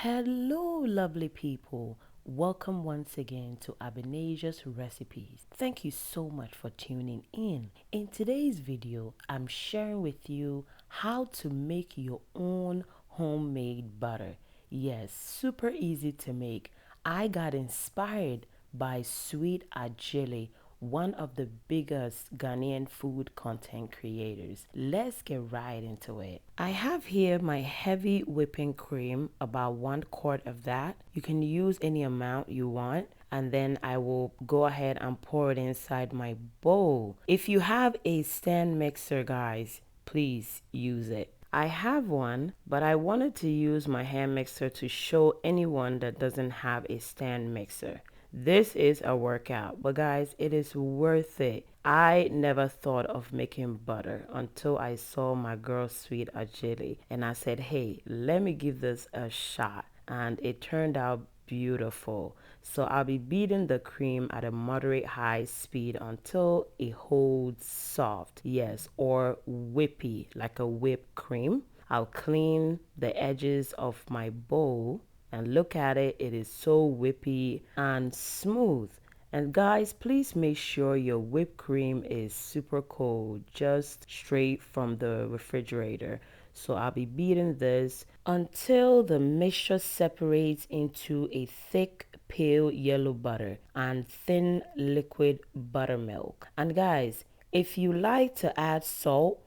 Hello, lovely people. Welcome once again to Abenasia's Recipes. Thank you so much for tuning in. In today's video, I'm sharing with you how to make your own homemade butter. Yes, super easy to make. I got inspired by Sweet Ajele, one of the biggest Ghanaian food content creators. Let's get right into it. I have here my heavy whipping cream, about 1 quart of that. You can use any amount you want. And then I will go ahead and pour it inside my bowl. If you have a stand mixer, guys, please use it. I have one, but I wanted to use my hand mixer to show anyone that doesn't have a stand mixer. This is a workout, but guys, it is worth it. I never thought of making butter until I saw my girl Sweet Ajili, and I said, hey, let me give this a shot. And it turned out beautiful. So I'll be beating the cream at a moderate high speed until it holds soft. Yes, or whippy, like a whipped cream. I'll clean the edges of my bowl and look at it. It is so whippy and smooth. And guys, please make sure your whipped cream is super cold, just straight from the refrigerator. So I'll be beating this until the mixture separates into a thick pale yellow butter and thin liquid buttermilk. And guys, if you like to add salt,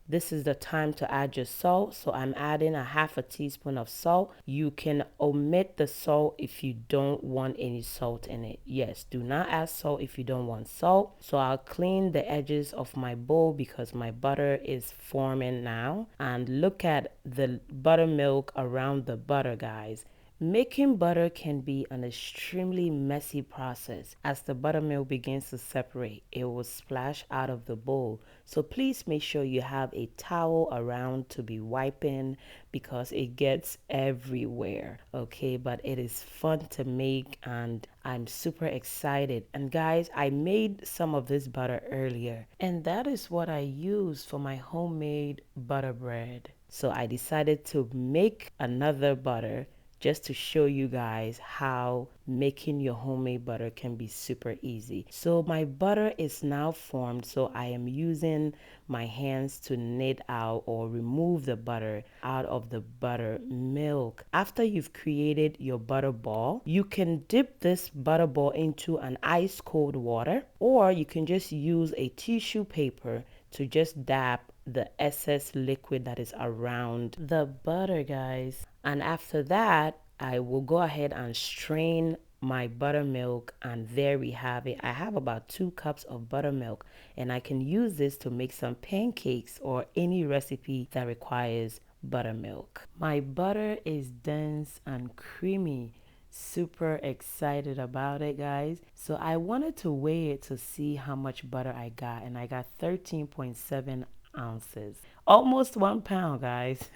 this is the time to add your salt. So I'm adding a half a teaspoon of salt. You can omit the salt if you don't want any salt in it. Yes, do not add salt if you don't want salt. So I'll clean the edges of my bowl because my butter is forming now. And look at the buttermilk around the butter, guys. Making butter can be an extremely messy process. As the buttermilk begins to separate, it will splash out of the bowl. So please make sure you have a towel around to be wiping because it gets everywhere. Okay, but it is fun to make and I'm super excited. And guys, I made some of this butter earlier, and that is what I use for my homemade butter bread. So I decided to make another butter just to show you guys how making your homemade butter can be super easy. So my butter is now formed, so I am using my hands to knead out or remove the butter out of the buttermilk. After you've created your butter ball, you can dip this butter ball into an ice cold water, or you can just use a tissue paper to just dab the excess liquid that is around the butter, guys. And after that, I will go ahead and strain my buttermilk, and there we have it. I have about 2 cups of buttermilk, and I can use this to make some pancakes or any recipe that requires buttermilk. My butter is dense and creamy. Super excited about it, guys. So I wanted to weigh it to see how much butter I got, and I got 13.7 ounces, almost 1 pound, guys.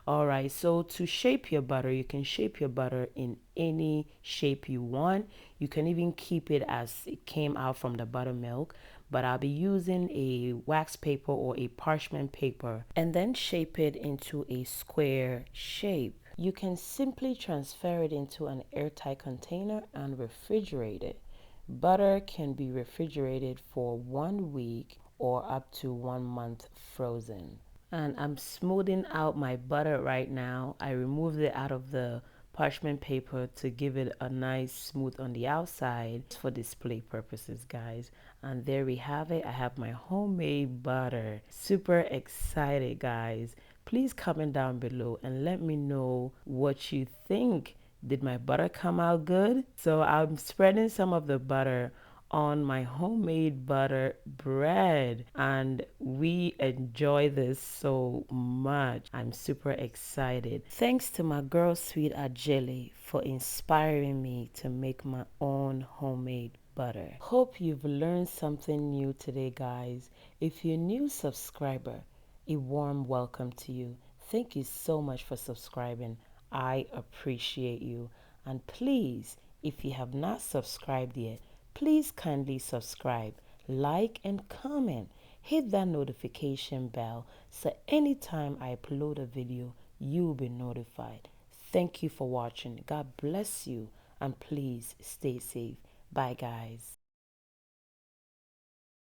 All right, so to shape your butter, you can shape your butter in any shape you want. You can even keep it as it came out from the buttermilk, but I'll be using a wax paper or a parchment paper and then shape it into a square shape. You can simply transfer it into an airtight container and refrigerate it. Butter can be refrigerated for 1 week or up to 1 month frozen. And I'm smoothing out my butter right now. I removed it out of the parchment paper to give it a nice smooth on the outside for display purposes, guys. And there we have it. I have my homemade butter. Super excited, guys. Please comment down below and let me know what you think. Did my butter come out good? So I'm spreading some of the butter on my homemade butter bread, and we enjoy this so much. I'm super excited. Thanks to my girl Sweet Ajeli for inspiring me to make my own homemade butter. Hope you've learned something new today, guys. If you're a new subscriber, a warm welcome to you. Thank you so much for subscribing. I appreciate you. And please, if you have not subscribed yet, please kindly subscribe, like, and comment. Hit that notification bell so anytime I upload a video, you'll be notified. Thank you for watching. God bless you, and please stay safe. Bye, guys.